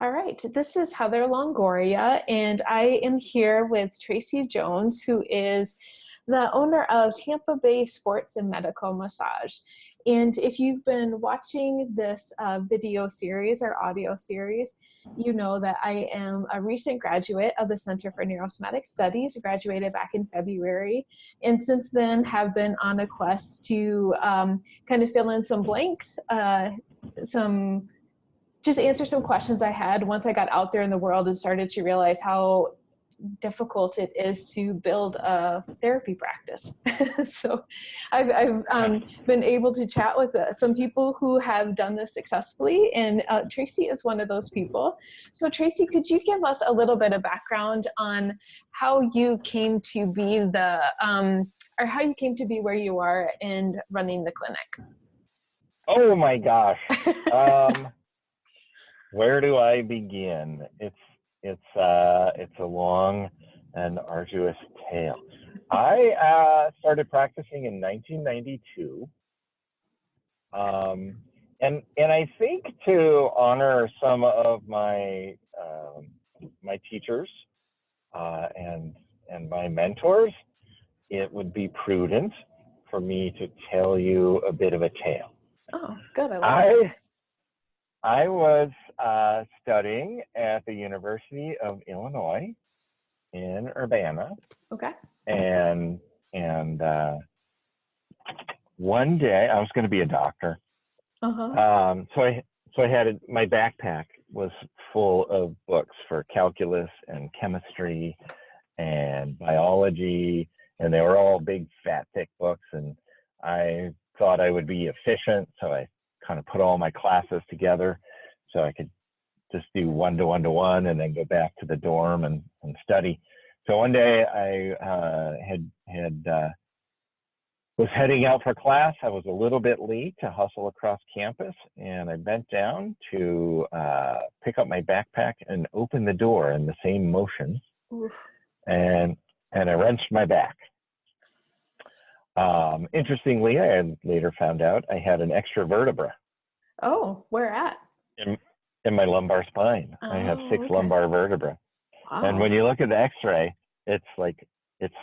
All right, this is Heather Longoria, and I am here with Tracy Jones, who is the owner of Tampa Bay Sports and Medical Massage. And if you've been watching this video series or audio series, you know that I am a recent graduate of the Center for Neurosomatic Studies, graduated back in February, and since then have been on a quest to kind of fill in some blanks, some just answer some questions I had once I got out there in the world and started to realize how difficult it is to build a therapy practice. So I've been able to chat with some people who have done this successfully, and Tracy is one of those people. So Tracy, could you give us a little bit of background on how you came to be or how you came to be where you are and running the clinic? Oh my gosh. Where do I begin? It's a long and arduous tale. I started practicing in 1992, and I think to honor some of my my teachers and my mentors, it would be prudent for me to tell you a bit of a tale. Oh, good. I love this. I was studying at the University of Illinois in Urbana. Okay. And one day I was going to be a doctor. Uh-huh. So I had my backpack was full of books for calculus and chemistry and biology, and they were all big, fat, thick books. And I thought I would be efficient, so I kind of put all my classes together so I could just do one-to-one and then go back to the dorm and study. So one day I was heading out for class. I was a little bit late to hustle across campus, and I bent down to pick up my backpack and open the door in the same motion. Oof. And I wrenched my back. Interestingly, I had later found out I had an extra vertebra. Oh, where at? In my lumbar spine. Oh, I have 6 okay. lumbar vertebrae. Wow. And when you look at the x-ray, it's like, it's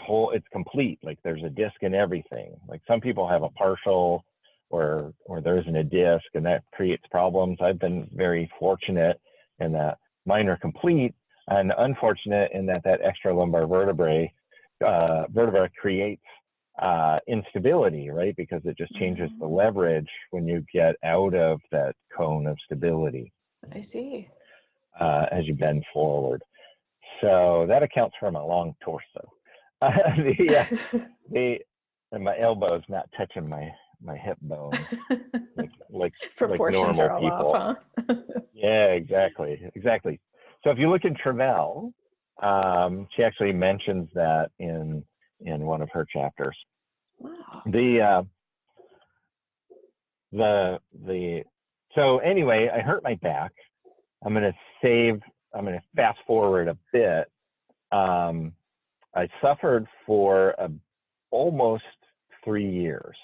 complete. Like there's a disc in everything. Like some people have a partial or there isn't a disc, and that creates problems. I've been very fortunate in that mine are complete, and unfortunate in that extra lumbar vertebra creates instability, right? Because it just changes the leverage when you get out of that cone of stability. I see. As you bend forward. So that accounts for my long torso. And my elbow's not touching my hip bone like Proportions normal are all people. off, huh? Yeah, exactly. So if you look in Travell, she actually mentions that in one of her chapters. Wow. So anyway, I hurt my back. I'm going to fast forward a bit. I suffered for almost 3 years,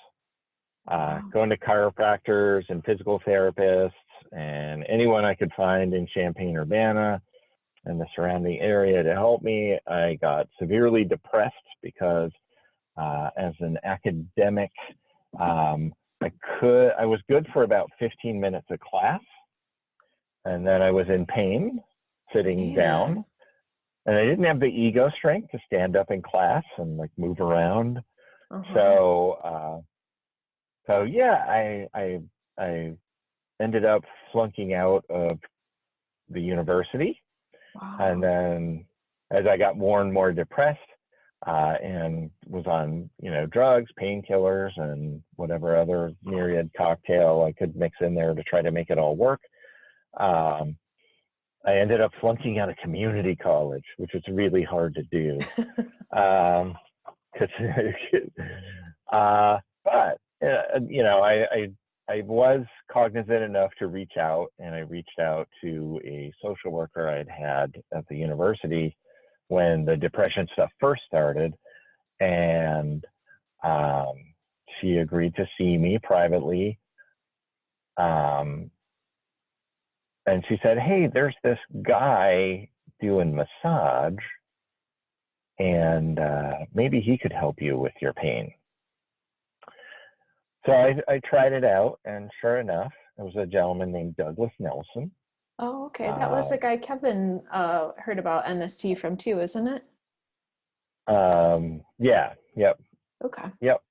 going to chiropractors and physical therapists and anyone I could find in Champaign-Urbana and the surrounding area to help me. I got severely depressed because as an academic, I was good for about 15 minutes of class, and then I was in pain sitting down, and I didn't have the ego strength to stand up in class and like move around. So yeah, I ended up flunking out of the university. Wow. And then as I got more and more depressed, and was on, drugs, painkillers, and whatever other myriad cocktail I could mix in there to try to make it all work, I ended up flunking out of community college, which was really hard to do. But I was cognizant enough to reach out, and I reached out to a social worker I'd had at the university when the depression stuff first started, and she agreed to see me privately. and she said, hey, there's this guy doing massage, and maybe he could help you with your pain. So I tried it out, and sure enough, it was a gentleman named Douglas Nelson. Oh, okay. That was Uh, the guy Kevin heard about NST from too, isn't it? yeah, yep, Okay. yep.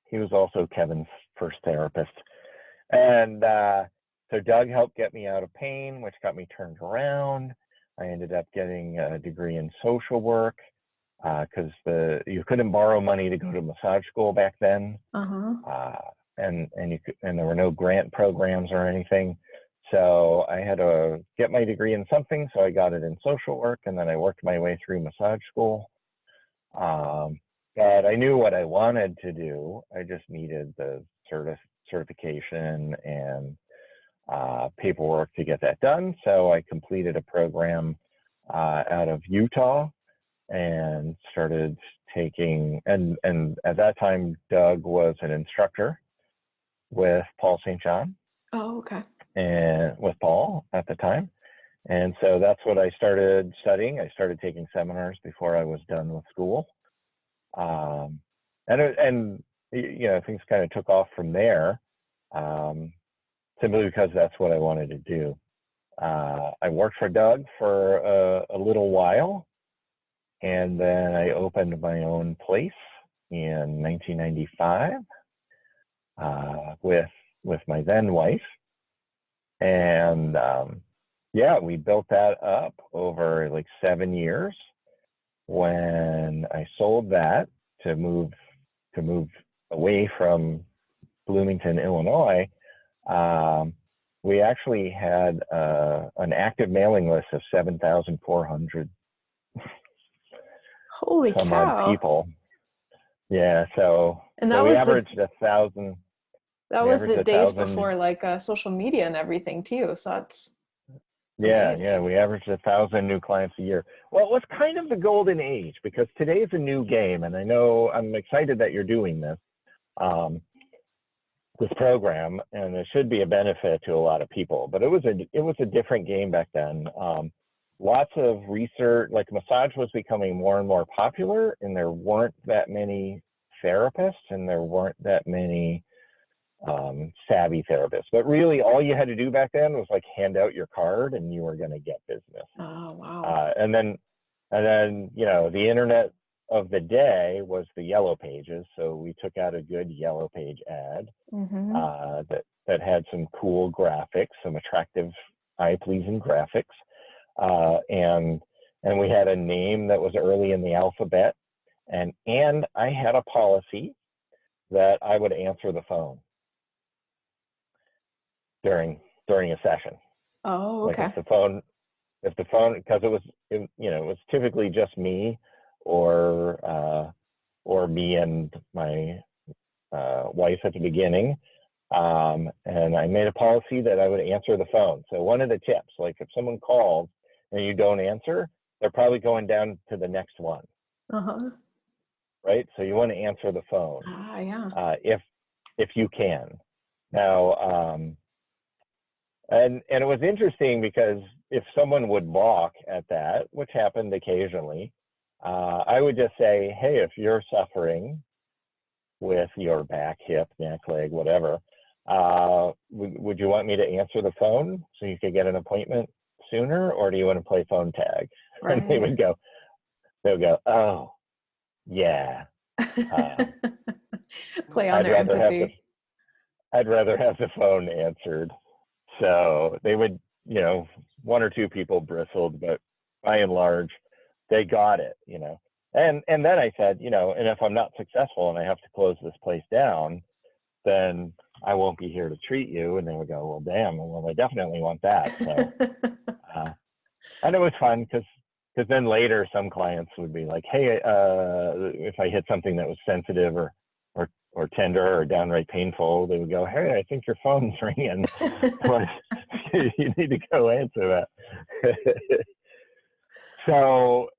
He was also Kevin's first therapist. And so Doug helped get me out of pain, which got me turned around. I ended up getting a degree in social work because you couldn't borrow money to go to massage school back then, Uh-huh. and there were no grant programs or anything. So I had to get my degree in something. So I got it in social work, and then I worked my way through massage school. But I knew what I wanted to do. I just needed the certification and paperwork to get that done. So I completed a program out of Utah and started taking, and at that time, Doug was an instructor with Paul St. John Oh, okay. and with Paul at the time. And so that's what I started studying. I started taking seminars before I was done with school. And you know, things kind of took off from there, simply because that's what I wanted to do. I worked for Doug for a little while, and then I opened my own place in 1995 with my then wife, and yeah, we built that up over like 7 years. When I sold that to move away from Bloomington, Illinois, we actually had an active mailing list of 7,400 Holy some odd cow. people. Yeah, so And we averaged 1,000. that We was averaged the a days thousand. before like social media and everything too. So that's Yeah, amazing. we averaged 1,000 new clients a year. Well, it was kind of the golden age because today's a new game, and I know I'm excited that you're doing this. This program, and it should be a benefit to a lot of people. But it was a different game back then. Lots of research, like massage was becoming more and more popular, and there weren't that many therapists, and there weren't that many savvy therapists. But really, all you had to do back then was like hand out your card, and you were going to get business. Oh, wow. And then you know, the internet of the day was the yellow pages, so we took out a good yellow page ad Mm-hmm. that had some cool graphics, some attractive, eye-pleasing graphics, and we had a name that was early in the alphabet, and I had a policy that I would answer the phone during a session. Oh, Like okay. if the phone, because it was typically just me or me and my wife at the beginning. And I made a policy that I would answer the phone. So one of the tips, like if someone calls and you don't answer, they're probably going down to the next one, Uh-huh. right? So you want to answer the phone Ah, yeah. if you can. Now, and it was interesting because if someone would balk at that, which happened occasionally, I would just say, hey, if you're suffering with your back, hip, neck, leg, whatever, would you want me to answer the phone so you could get an appointment sooner, or do you want to play phone tag? And they Right. would go, oh, yeah. Play on I'd their rather have empathy. the phone answered. So they would, one or two people bristled, but by and large, they got it. And then I said, and if I'm not successful and I have to close this place down, then I won't be here to treat you. And they would go, well, damn, well, I definitely want that. So, and it was fun because then later some clients would be like, hey, if I hit something that was sensitive or tender or downright painful, they would go, hey, I think your phone's ringing. You need to go answer that. so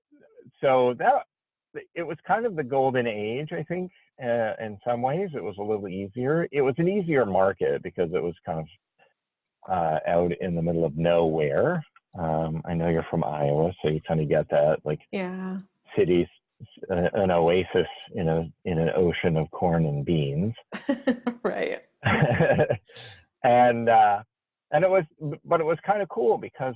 that it was kind of the golden age, I think. In some ways, it was a little easier. It was an easier market because it was kind of out in the middle of nowhere. I know you're from Iowa, so you kind of get that, like, Yeah. cities, an oasis in an ocean of corn and beans. Right. and it was kind of cool because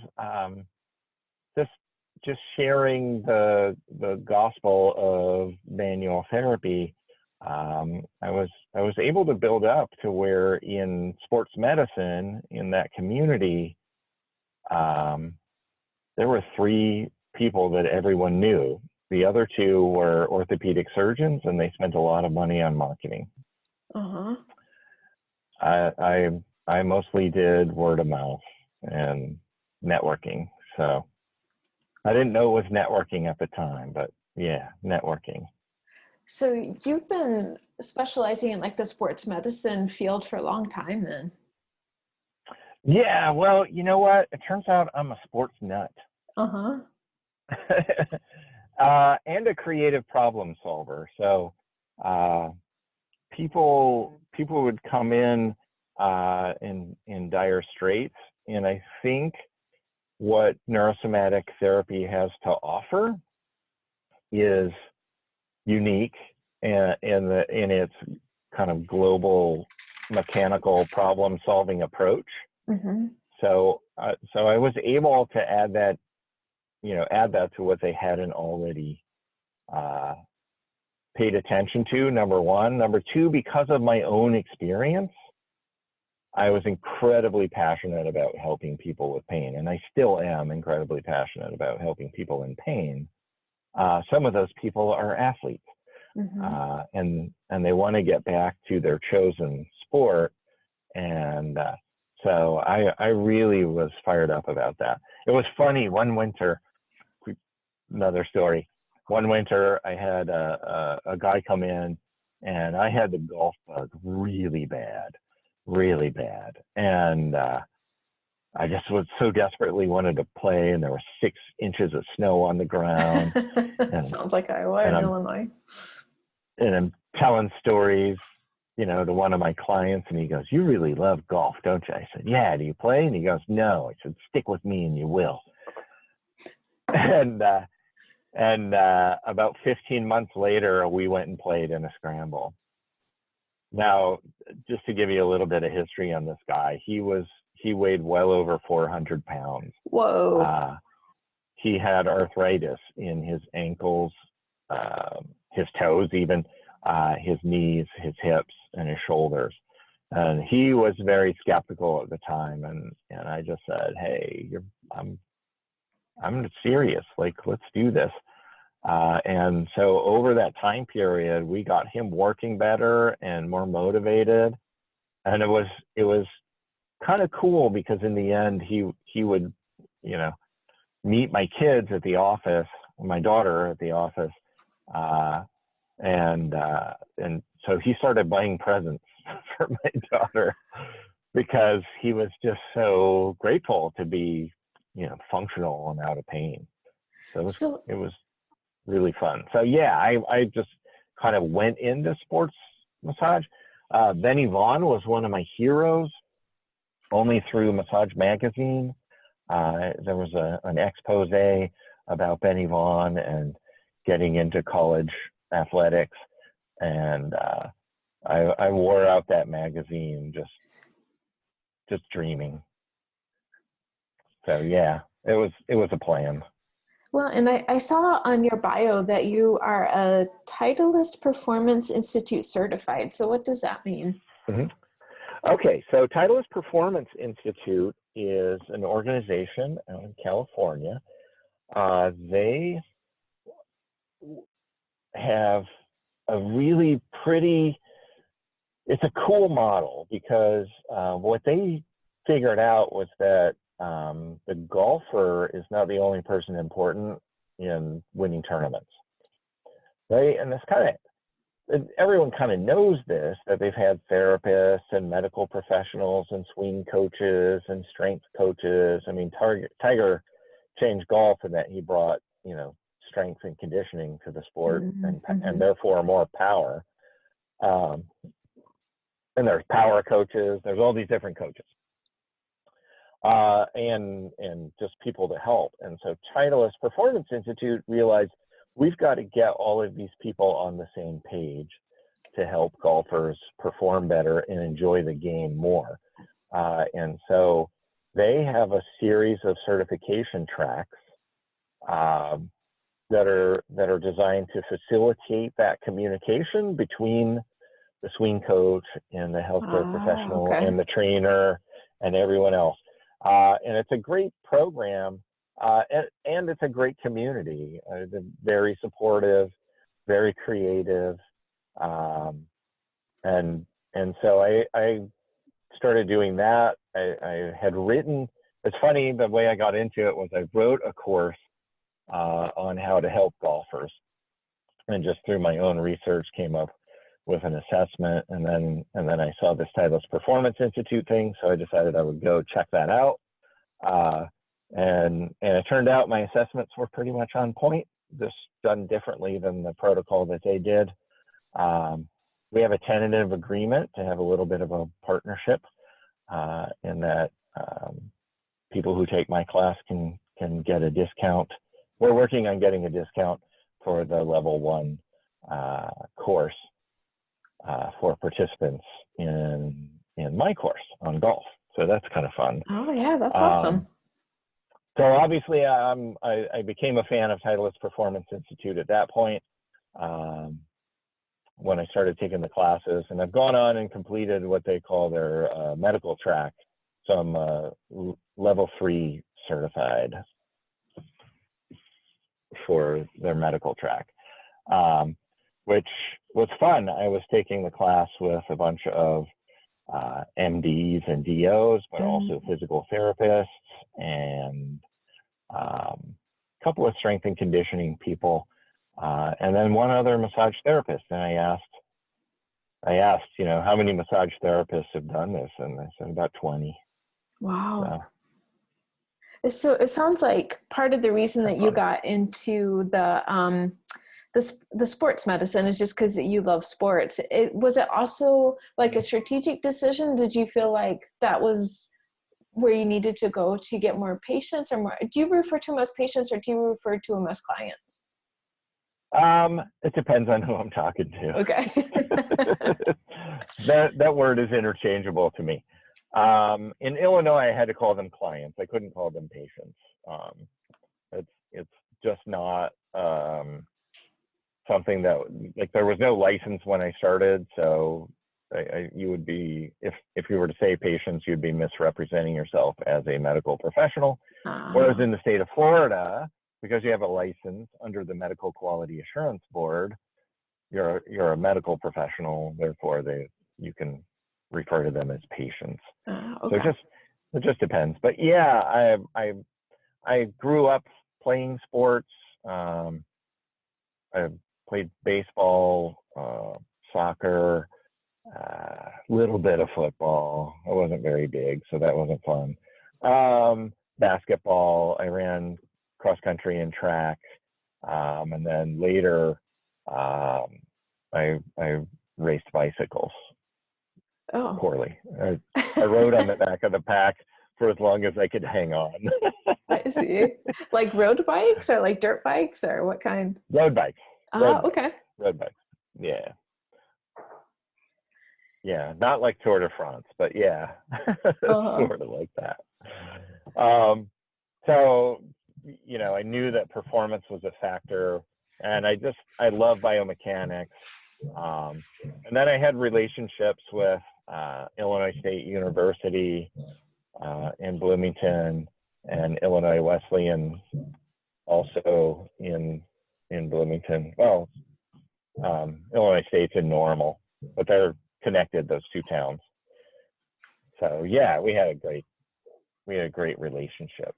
just sharing the gospel of manual therapy, I was able to build up to where in sports medicine in that community, there were 3 people that everyone knew. The other 2 were orthopedic surgeons, and they spent a lot of money on marketing. Uh-huh. I mostly did word of mouth and networking. So I didn't know it was networking at the time, but yeah, networking. So you've been specializing in like the sports medicine field for a long time then. Yeah, well, you know what? It turns out I'm a sports nut. Uh-huh. And a creative problem solver. So people would come in dire straits, and I think what neurosomatic therapy has to offer is unique in its kind of global mechanical problem solving approach. Mm-hmm. So I was able to add that to what they hadn't already paid attention to, number one. Number two, because of my own experience, I was incredibly passionate about helping people with pain, and I still am incredibly passionate about helping people in pain. Some of those people are athletes, and they want to get back to their chosen sport, and so I really was fired up about that. It was funny, one winter, another story. One winter, I had a guy come in, and I had the golf bug really bad, and I just was so desperately wanted to play, and there were 6 inches of snow on the ground. Sounds like Iowa and Illinois. And I'm telling stories, to one of my clients, and he goes, "You really love golf, don't you?" I said, "Yeah, do you play?" And he goes, "No." I said, "Stick with me and you will." And about 15 months later, we went and played in a scramble. Now, just to give you a little bit of history on this guy, he weighed well over 400 pounds. Whoa. He had arthritis in his ankles, his toes, even his knees, his hips, and his shoulders. And he was very skeptical at the time. And I just said, "Hey, I'm serious. Like, let's do this." And so over that time period, we got him working better and more motivated. And it was kind of cool because in the end, he would, meet my kids at the office, my daughter at the office. And so he started buying presents for my daughter because he was just so grateful to be, functional and out of pain. So it was really fun. So yeah, I just kind of went into sports massage. Benny Vaughn was one of my heroes, only through Massage Magazine. There was an expose about Benny Vaughn and getting into college athletics, and I wore out that magazine just dreaming. So yeah, it was a plan. Well, and I saw on your bio that you are a Titleist Performance Institute certified. So what does that mean? Mm-hmm. Okay, so Titleist Performance Institute is an organization out in California. They have a really it's a cool model because what they figured out was that the golfer is not the only person important in winning tournaments, right? And this everyone kind of knows this, that they've had therapists and medical professionals and swing coaches and strength coaches. I mean, Tiger changed golf in that he brought, strength and conditioning to the sport, and therefore more power. And there's power coaches, there's all these different coaches. and just people to help. And so Titleist Performance Institute realized we've got to get all of these people on the same page to help golfers perform better and enjoy the game more. And so they have a series of certification tracks that are designed to facilitate that communication between the swing coach and the healthcare professional and the trainer and everyone else. And it's a great program, and it's a great community. They're very supportive, very creative. And so I started doing that. I had written, it's funny, the way I got into it was I wrote a course on how to help golfers, and just through my own research came up with an assessment, and then I saw this Titleist Performance Institute thing, so I decided I would go check that out. And it turned out my assessments were pretty much on point, just done differently than the protocol that they did. We have a tentative agreement to have a little bit of a partnership, in that people who take my class can get a discount. We're working on getting a discount for the level 1 course for participants in my course on golf. So that's kind of fun. Oh yeah, that's awesome. So obviously I became a fan of Titleist Performance Institute at that point, when I started taking the classes, and I've gone on and completed what they call their medical track. So I'm level 3 certified for their medical track, which was fun. I was taking the class with a bunch of MDs and DOs, but also physical therapists and a couple of strength and conditioning people, and then one other massage therapist. And I asked, how many massage therapists have done this? And they said about 20. Wow. So it sounds like part of the reason that you got into the sports medicine is just because you love sports. Was it also like a strategic decision? Did you feel like that was where you needed to go to get more patients, or more? Do you refer to them as patients, or do you refer to them as clients? It depends on who I'm talking to. Okay. That word is interchangeable to me. In Illinois, I had to call them clients. I couldn't call them patients. It's just not something that, like, there was no license when I started. So you would be, if you were to say patients, you'd be misrepresenting yourself as a medical professional. Whereas in the state of Florida, because you have a license under the Medical Quality Assurance Board, you're a medical professional. Therefore, you can refer to them as patients. Okay. So it just depends. But yeah, I grew up playing sports. I played baseball, soccer, little bit of football. I wasn't very big, so that wasn't fun. Basketball. I ran cross country and track, and then later I raced bicycles. Oh. Poorly. I rode on the back of the pack for as long as I could hang on. I see. Like road bikes or like dirt bikes, or what kind? Road bikes. Okay. Road bikes. Yeah. Yeah. Not like Tour de France, but yeah. Sort of like that. So, I knew that performance was a factor, and I love biomechanics. And then I had relationships with Illinois State University in Bloomington, and Illinois Wesleyan also in Bloomington. Well, Illinois State's in Normal, but they're connected, those two towns. So yeah, we had a great relationship.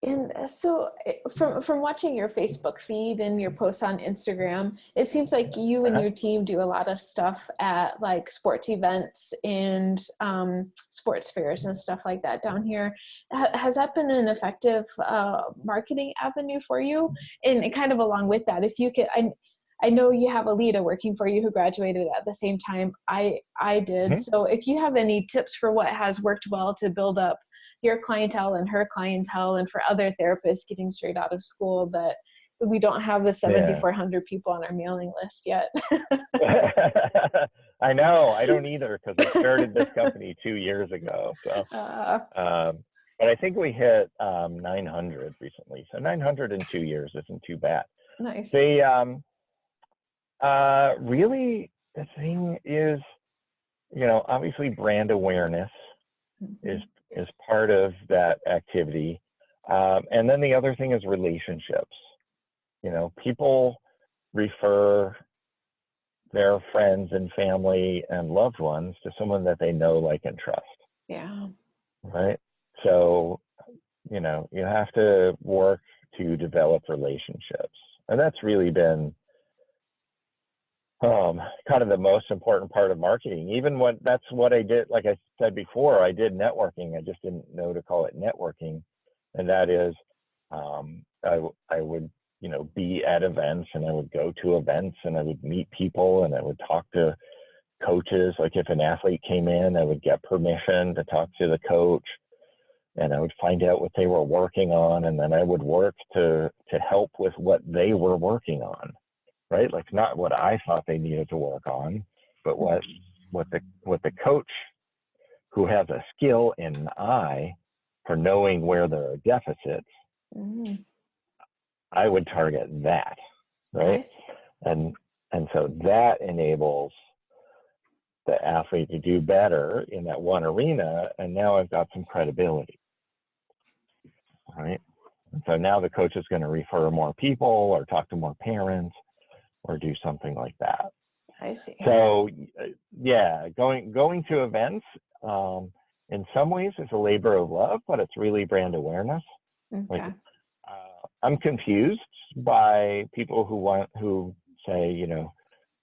And so from watching your Facebook feed and your posts on Instagram, it seems like you and your team do a lot of stuff at like sports events and sports fairs and stuff like that down here. Has that been an effective marketing avenue for you? And kind of along with that, if you could, I know you have a leader working for you who graduated at the same time I did. Mhm. So if you have any tips for what has worked well to build up your clientele and her clientele, and for other therapists getting straight out of school, that we don't have the Yeah. 7,400 people on our mailing list yet. I know. I don't either, because I started this company 2 years ago. So, uh, but I think we hit 900 recently. So 900 in 2 years isn't too bad. nice. They really, the thing is, obviously brand awareness is Mhm. is part of that activity, and then the other thing is relationships. People refer their friends and family and loved ones to someone that they know, like, and trust, Yeah. right? So, you have to work to develop relationships. And that's really been kind of the most important part of marketing. That's what I did. Like I said before, I did networking. I just didn't know to call it networking. And that is, I would, be at events, and I would go to events, and I would meet people, and I would talk to coaches. Like, if an athlete came in, I would get permission to talk to the coach, and I would find out what they were working on, and then I would work to help with what they were working on, right? Like, not what I thought they needed to work on, but what the coach, who has a skill and an eye for knowing where there are deficits, Mm, I would target that, I right? see. And so that enables the athlete to do better in that one arena, and now I've got some credibility, right? And so now the coach is going to refer more people, or talk to more parents, or do something like that. I see. So yeah, going to events, in some ways is a labor of love, but it's really brand awareness. Like, Okay. I'm confused by people who say,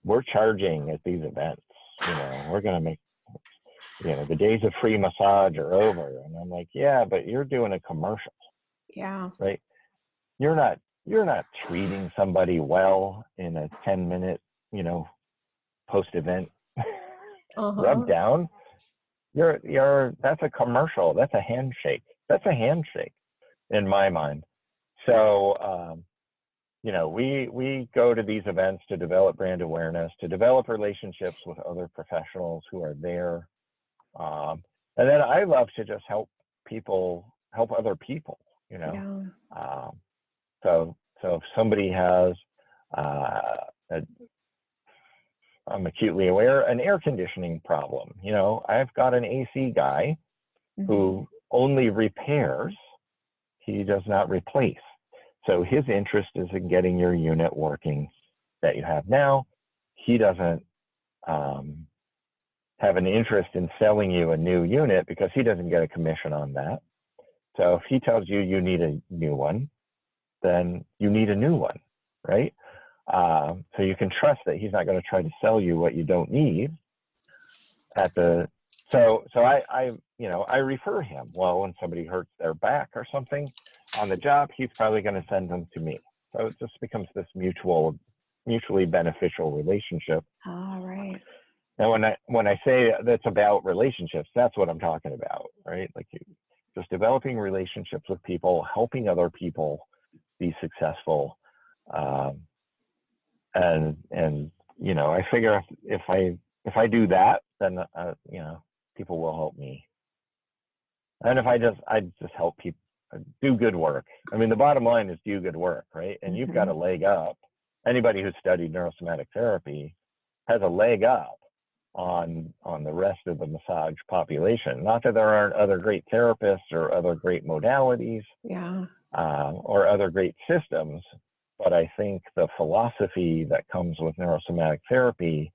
we're charging at these events. We're going to make, the days of free massage are over. And I'm like, yeah, but you're doing a commercial, Yeah. right? You're not treating somebody well in a 10-minute, post-event rub Uh-huh. down. That's a commercial. That's a handshake. That's a handshake in my mind. So, we go to these events to develop brand awareness, to develop relationships with other professionals who are there. And then I love to just help other people, you know. Yeah. Um, so if somebody has, a, I'm acutely aware, an air conditioning problem, I've got an AC guy Hmm. who only repairs, he does not replace. So his interest is in getting your unit working that you have now. He doesn't have an interest in selling you a new unit, because he doesn't get a commission on that. So if he tells you you need a new one, then you need a new one, right? So you can trust that he's not going to try to sell you what you don't need. So I refer him. Well, when somebody hurts their back or something on the job, he's probably going to send them to me. So it just becomes this mutually beneficial relationship. All right. Now, when I say that's about relationships, that's what I'm talking about, right? Like, just developing relationships with people, helping other people be successful, and I figure if I do that, then people will help me. And if I just help people do good work. I mean, the bottom line is do good work, right? And you've got Hmm. a leg up. Anybody who's studied neurosomatic therapy has a leg up on the rest of the massage population. Not that there aren't other great therapists or other great modalities, Yeah. or other great systems, but I think the philosophy that comes with neurosomatic therapy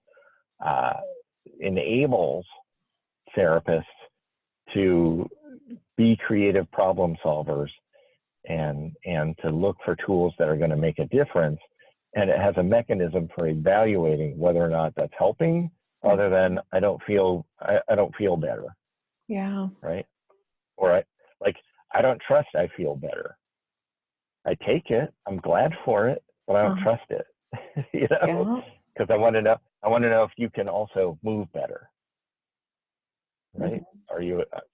enables therapists to be creative problem solvers, and to look for tools that are going to make a difference. And it has a mechanism for evaluating whether or not that's helping, other than I don't feel better, Yeah. right? Or I don't trust I feel better. I take it, I'm glad for it, but I don't Uh, trust it. you know, Yeah. because I want to know if you can also move better, right? Mm-hmm.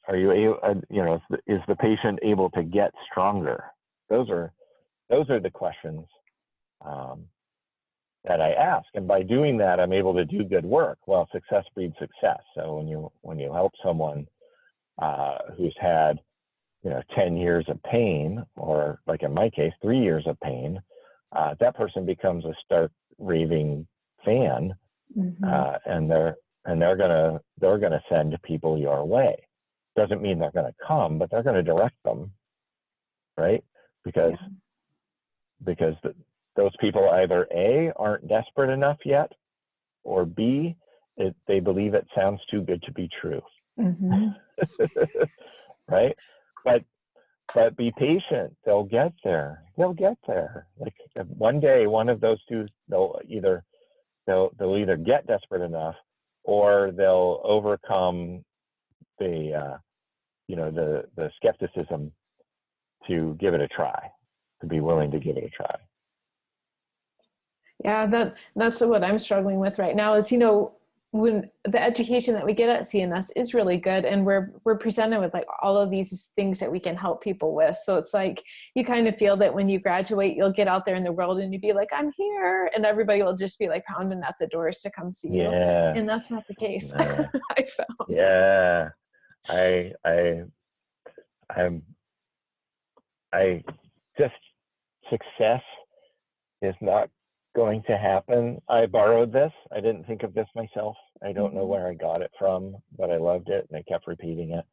Are you able, you know, is the patient able to get stronger? Those are the questions that I ask, and by doing that, I'm able to do good work. Well, success breeds success. So when you help someone who's had, you know, 10 years of pain, or like in my case, 3 years of pain, that person becomes a stark raving fan, Mm-hmm. and they're gonna send people your way. Doesn't mean they're gonna come, but they're gonna direct them, right? Because Yeah. because those people either A, aren't desperate enough yet, or B, they believe it sounds too good to be true. Mm-hmm. Right? But be patient. They'll get there. They'll get there. Like one day, one of those two, they'll either get desperate enough, or they'll overcome the the skepticism to give it a try, to be willing to give it a try. Yeah, that's what I'm struggling with right now is, when the education that we get at CNS is really good, and we're presented with like all of these things that we can help people with. So it's like you kind of feel that when you graduate, you'll get out there in the world and you'll be like, I'm here, and everybody will just be like pounding at the doors to come see you. Yeah. And that's not the case. No. I found. Yeah. I'm I just success is not going to happen. I borrowed this. I didn't think of this myself. I don't know where I got it from, but I loved it and I kept repeating it.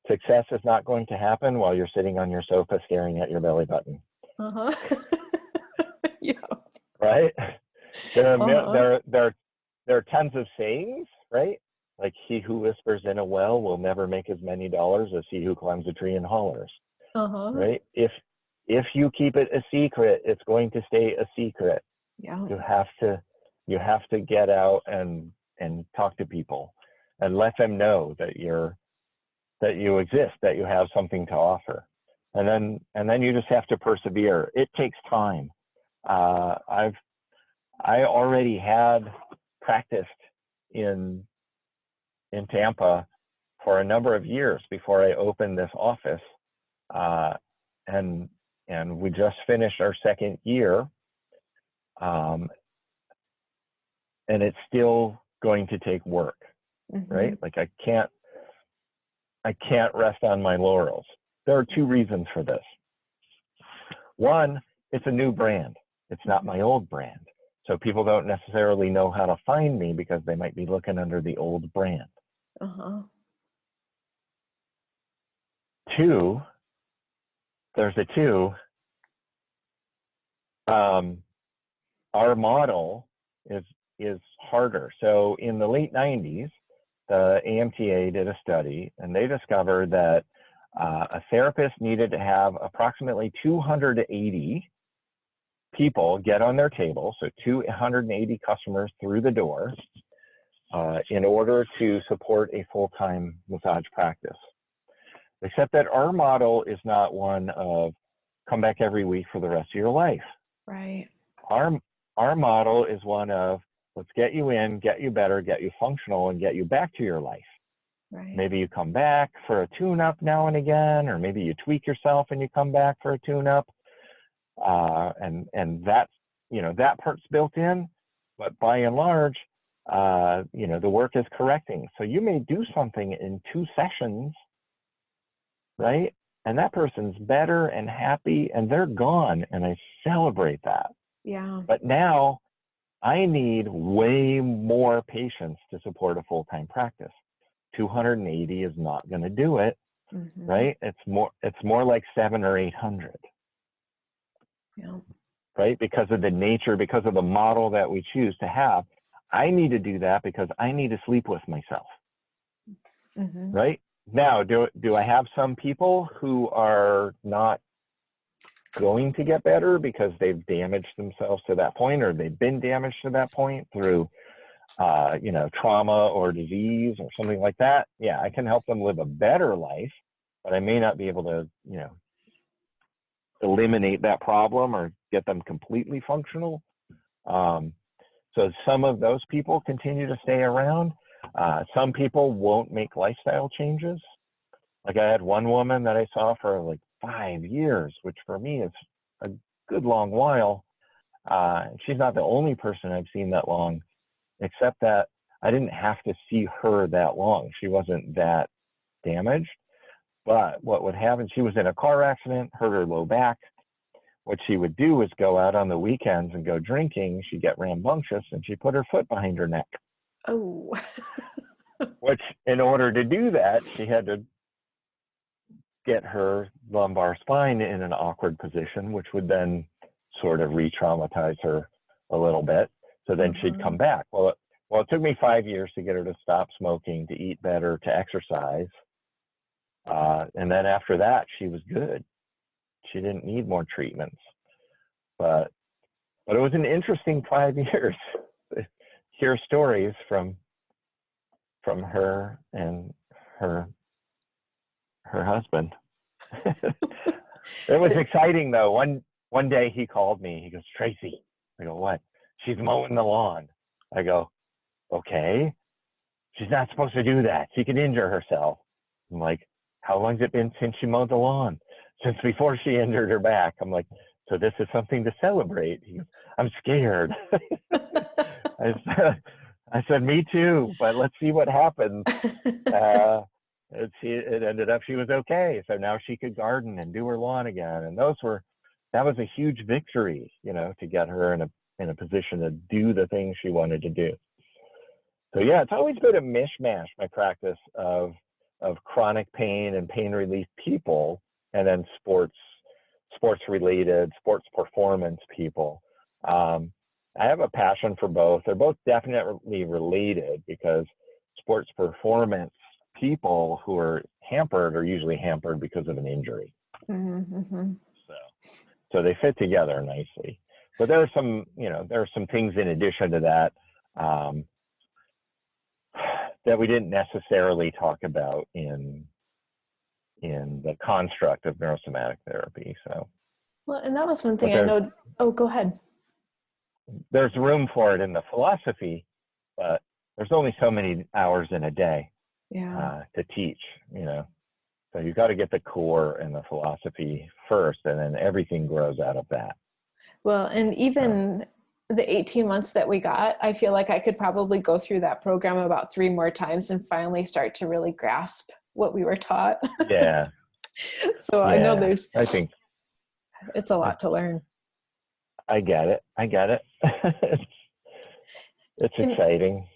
Success is not going to happen while you're sitting on your sofa staring at your belly button. Uh-huh. Yeah. Right? Uh-huh. There are tons of sayings, right? Like, he who whispers in a well will never make as many dollars as he who climbs a tree and hollers. Uh-huh. Right? If you keep it a secret, it's going to stay a secret. Yeah. You have to get out and talk to people and let them know that you exist, that you have something to offer. And then you just have to persevere. It takes time. I already had practiced in Tampa for a number of years before I opened this office. And we just finished our second year. And it's still going to take work, right? Like I can't rest on my laurels. There are two reasons for this. One, it's a new brand. It's not my old brand. So people don't necessarily know how to find me because they might be looking under the old brand. Uh-huh. Two, there's a two. Our model is harder. So in the late 90s, the AMTA did a study, and they discovered that a therapist needed to have approximately 280 people get on their table, so 280 customers through the door, in order to support a full-time massage practice. Except that our model is not one of come back every week for the rest of your life. Right. Our model is one of let's get you in, get you better, get you functional, and get you back to your life. Right. Maybe you come back for a tune-up now and again, or maybe you tweak yourself and you come back for a tune-up. And that's, that part's built in, but by and large, the work is correcting. So you may do something in 2 sessions, right? And that person's better and happy and they're gone, and I celebrate that. Yeah. But now I need way more patients to support a full-time practice. 280 is not going to do it, right? It's more like 700 or 800. Yeah. Right? Because of the nature, because of the model that we choose to have. I need to do that because I need to sleep with myself. Right? Now, do I have some people who are not going to get better because they've damaged themselves to that point, or they've been damaged to that point through trauma or disease or something like that? Yeah, I can help them live a better life, but I may not be able to, eliminate that problem or get them completely functional. So some of those people continue to stay around. Some people won't make lifestyle changes. Like I had one woman that I saw for like 5 years, which for me is a good long while. She's not the only person I've seen that long, except that I didn't have to see her that long. She wasn't that damaged. But what would happen, she was in a car accident, hurt her low back. What she would do was go out on the weekends and go drinking. She'd get rambunctious and she put her foot behind her neck. Oh. Which, in order to do that, she had to get her lumbar spine in an awkward position, which would then sort of re-traumatize her a little bit. So then she'd come back. Well, it took me 5 years to get her to stop smoking, to eat better, to exercise. And then after that, she was good. She didn't need more treatments. But it was an interesting 5 years to hear stories from her and her husband. It was exciting though. One day he called me. He goes, "Tracy." I go, "What?" "She's mowing the lawn." I go, "Okay. She's not supposed to do that. She could injure herself." I'm like, "How long's it been since she mowed the lawn?" "Since before she injured her back." I'm like, "So this is something to celebrate." He goes, "I'm scared." I said, "Me too, but let's see what happens." It ended up she was okay. So now she could garden and do her lawn again. And that was a huge victory, to get her in a position to do the things she wanted to do. So yeah, it's always been a mishmash, my practice of chronic pain and pain relief people, and then sports related, sports performance people. I have a passion for both. They're both definitely related because sports performance people who are hampered are usually hampered because of an injury. Mm-hmm. So they fit together nicely. But there are some things in addition to that that we didn't necessarily talk about in the construct of neurosomatic therapy. So, well, and that was one thing I know. Oh, go ahead. There's room for it in the philosophy, but there's only so many hours in a day to teach, So you've got to get the core and the philosophy first, and then everything grows out of that. Well, and even the 18 months that we got, I feel like I could probably go through that program about 3 more times and finally start to really grasp what we were taught. Yeah. So I know I think it's a lot to learn. I get it. It's exciting.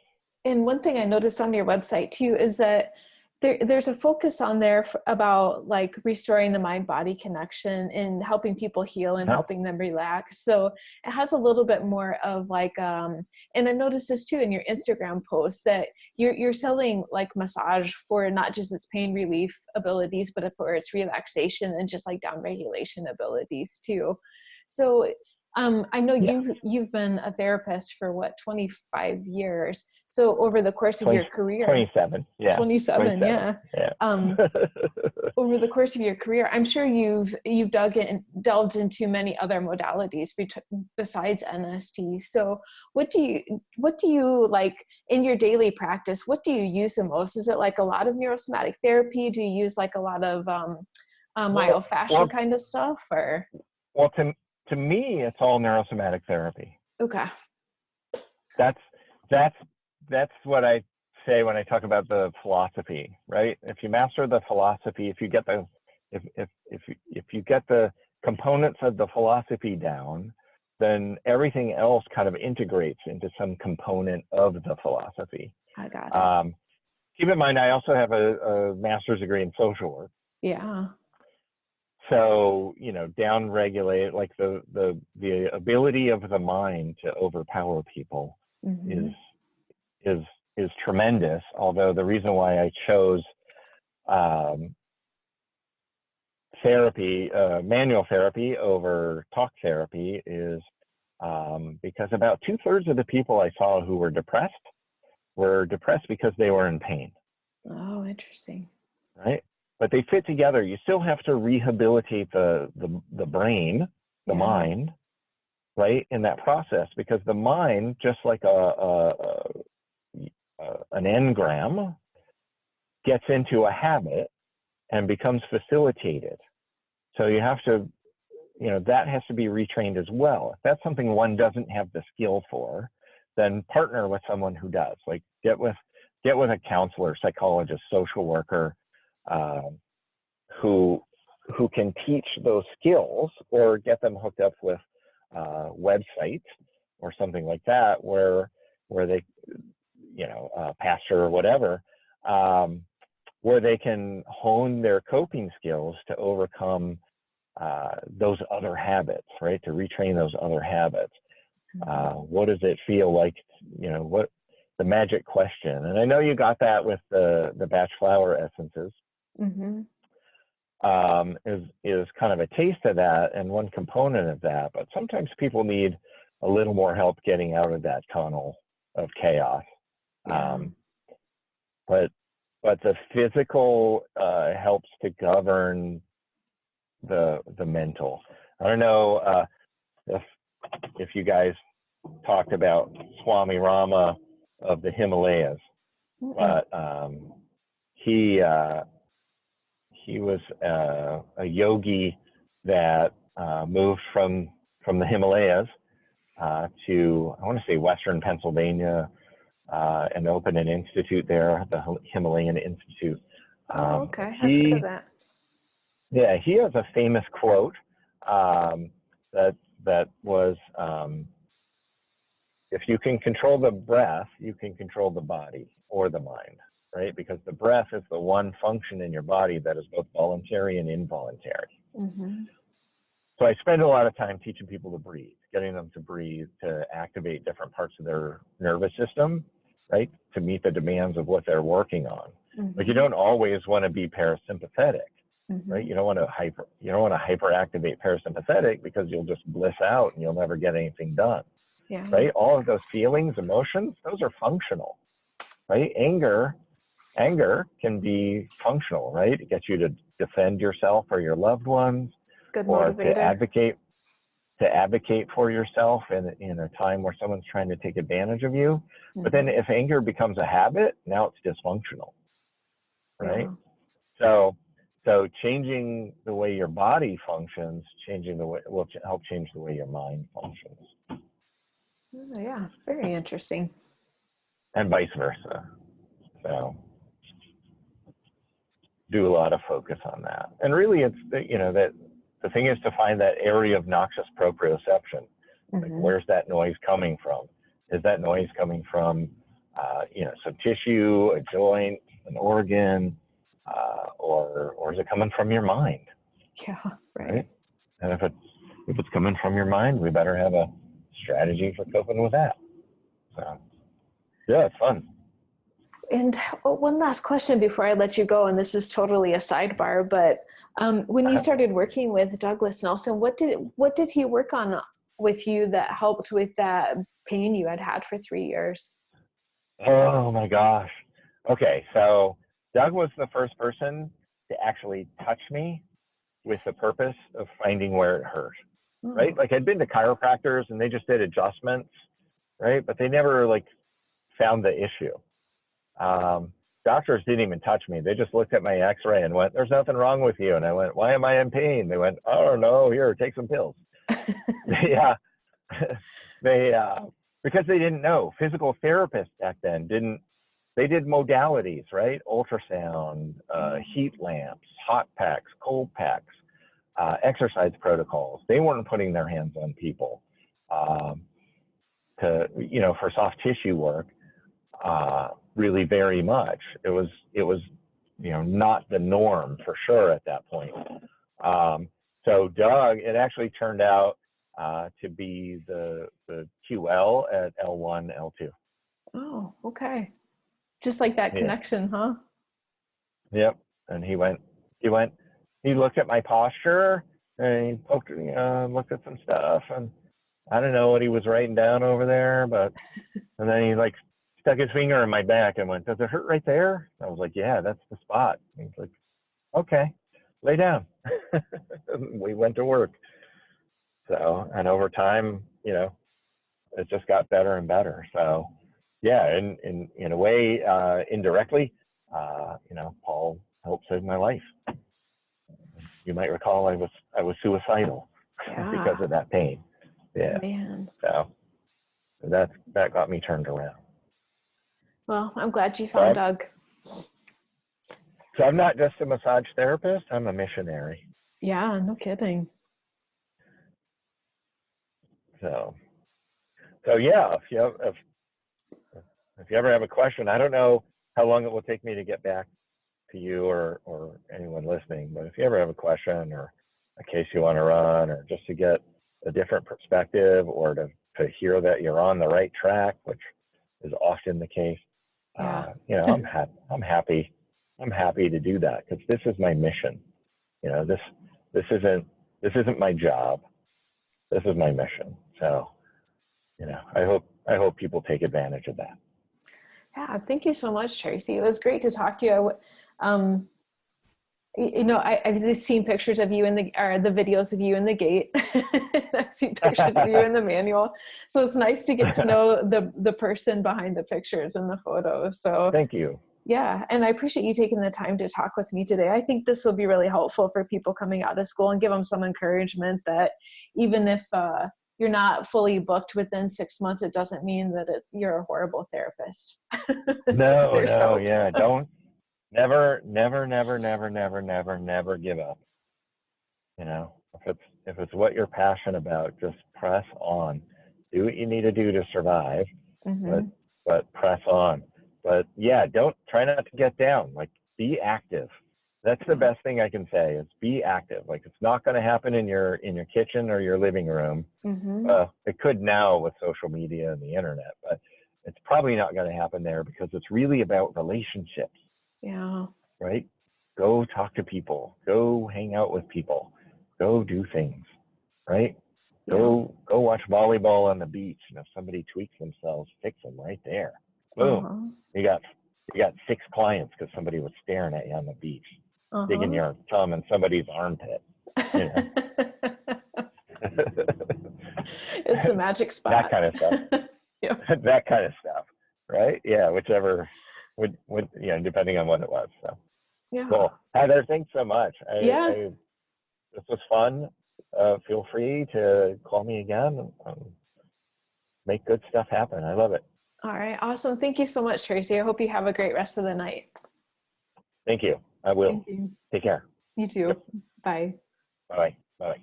And one thing I noticed on your website too is that there's a focus on there about like restoring the mind-body connection and helping people heal and helping them relax. So it has a little bit more of like, and I noticed this too in your Instagram posts that you're selling like massage for not just its pain relief abilities, but for its relaxation and just like down regulation abilities too. So I know you've been a therapist for 25 years. So over the course of your career, 27, yeah. 27, yeah. Over the course of your career, I'm sure you've delved into many other modalities besides NST. So what do you like in your daily practice? What do you use the most? Is it like a lot of neurosomatic therapy? Do you use like a lot of myofascial kind of stuff, or? Well, to me, it's all neurosomatic therapy. Okay. That's what I say when I talk about the philosophy, right? If you master the philosophy, if you get the components of the philosophy down, then everything else kind of integrates into some component of the philosophy. I got it. Keep in mind, I also have a master's degree in social work. Yeah. So, down regulate, like the ability of the mind to overpower people is tremendous. Although the reason why I chose therapy, manual therapy over talk therapy is because about 2/3 of the people I saw who were depressed because they were in pain. Oh, interesting. Right? But they fit together. You still have to rehabilitate the brain, the mind, right, in that process, because the mind, just like an engram, gets into a habit and becomes facilitated. So you have to, that has to be retrained as well. If that's something one doesn't have the skill for, then partner with someone who does. Like get with a counselor, psychologist, social worker, who can teach those skills, or get them hooked up with websites or something like that, where they, pastor or whatever, where they can hone their coping skills to overcome those other habits, right? To retrain those other habits. What does it feel like? What the magic question? And I know you got that with the Batch flower essences. Mm-hmm. Is kind of a taste of that and one component of that. But sometimes people need a little more help getting out of that tunnel of chaos. Yeah. But the physical helps to govern the mental. I don't know if you guys talked about Swami Rama of the Himalayas, but he was a yogi that moved from the Himalayas to, I want to say, Western Pennsylvania, and opened an institute there, the Himalayan Institute. Okay, I've heard of that. Yeah, he has a famous quote that was, if you can control the breath, you can control the body or the mind, right? Because the breath is the one function in your body that is both voluntary and involuntary. Mm-hmm. So I spend a lot of time teaching people to breathe, getting them to breathe, to activate different parts of their nervous system, right? To meet the demands of what they're working on. Mm-hmm. Like, you don't always want to be parasympathetic, mm-hmm. right? You don't want to hyperactivate parasympathetic, because you'll just bliss out and you'll never get anything done. Yeah. Right? All of those feelings, emotions, those are functional, right? Anger can be functional, right? It gets you to defend yourself or your loved ones, Good or motivator. to advocate for yourself in a time where someone's trying to take advantage of you. Mm-hmm. But then if anger becomes a habit, now it's dysfunctional, right? Yeah. So changing the way your body functions, will help change the way your mind functions. Oh, yeah, very interesting. And vice versa. So do a lot of focus on that. And really, it's that the thing is to find that area of noxious proprioception. Like, where's that noise coming from? Is that noise coming from some tissue, a joint, an organ, or is it coming from your mind? Yeah, right. And if it's coming from your mind, we better have a strategy for coping with that. So yeah, it's fun. And one last question before I let you go, and this is totally a sidebar, but when you started working with Douglas Nelson, what did he work on with you that helped with that pain you had for 3 years? Oh my gosh. Okay, so Doug was the first person to actually touch me with the purpose of finding where it hurt, right? Like, I'd been to chiropractors and they just did adjustments, right? But they never found the issue. Doctors didn't even touch me. They just looked at my x-ray and went, "There's nothing wrong with you." And I went, "Why am I in pain?" They went, "Oh no, here, take some pills." Yeah. Because they didn't know. Physical therapists back then they did modalities, right? Ultrasound, heat lamps, hot packs, cold packs, exercise protocols. They weren't putting their hands on people for soft tissue work. Really very much. It was not the norm for sure at that point. So Doug, it actually turned out to be the QL at L1, L2. Oh, okay. Just like that connection, huh? Yep. And he looked at my posture and he looked at some stuff, and I don't know what he was writing down over there, and then he stuck his finger in my back and went, "Does it hurt right there?" I was like, "Yeah, that's the spot." And he's like, "Okay, lay down." We went to work. So, and over time, it just got better and better. So yeah, in a way, indirectly, Paul helped save my life. You might recall I was suicidal because Yeah. of that pain. Yeah. Man. So that got me turned around. Well, I'm glad you So found Doug. So I'm not just a massage therapist, I'm a missionary. Yeah, no kidding. So yeah, if you ever have a question, I don't know how long it will take me to get back to you or anyone listening, but if you ever have a question or a case you want to run, or just to get a different perspective, or to hear that you're on the right track, which is often the case, Yeah. I'm happy to do that, because this is my mission. This isn't my job. This is my mission. So, I hope people take advantage of that. Yeah, thank you so much, Tracy. It was great to talk to you. I've seen pictures of you the videos of you in the gate. I've seen pictures of you in the manual. So it's nice to get to know the person behind the pictures and the photos. So thank you. Yeah, and I appreciate you taking the time to talk with me today. I think this will be really helpful for people coming out of school, and give them some encouragement that even if you're not fully booked within 6 months, it doesn't mean that you're a horrible therapist. No, hope. Yeah, don't, never give up. If it's what you're passionate about, just press on. Do what you need to do to survive, Mm-hmm. but press on. But yeah, try not to get down. Like, be active. That's the best thing I can say, is be active. Like, it's not going to happen in your kitchen or your living room. Mm-hmm. It could now with social media and the internet, but it's probably not going to happen there, because it's really about relationships. Yeah. Right? Go talk to people. Go hang out with people. Go do things. Right? Yeah. Go watch volleyball on the beach, and if somebody tweaks themselves, fix them right there. Boom. Uh-huh. You got 6 clients because somebody was staring at you on the beach, digging Uh-huh. your thumb in somebody's armpit. It's the magic spot. That kind of stuff. Yeah. That kind of stuff. Right? Yeah, whichever would depending on what it was. So Yeah. cool. Heather, thanks so much. Yeah. This was fun. Feel free to call me again and make good stuff happen. I love it. All right. Awesome. Thank you so much, Tracy. I hope you have a great rest of the night. Thank you. I will. Thank you. Take care. You too. Yep. Bye. Bye. Bye.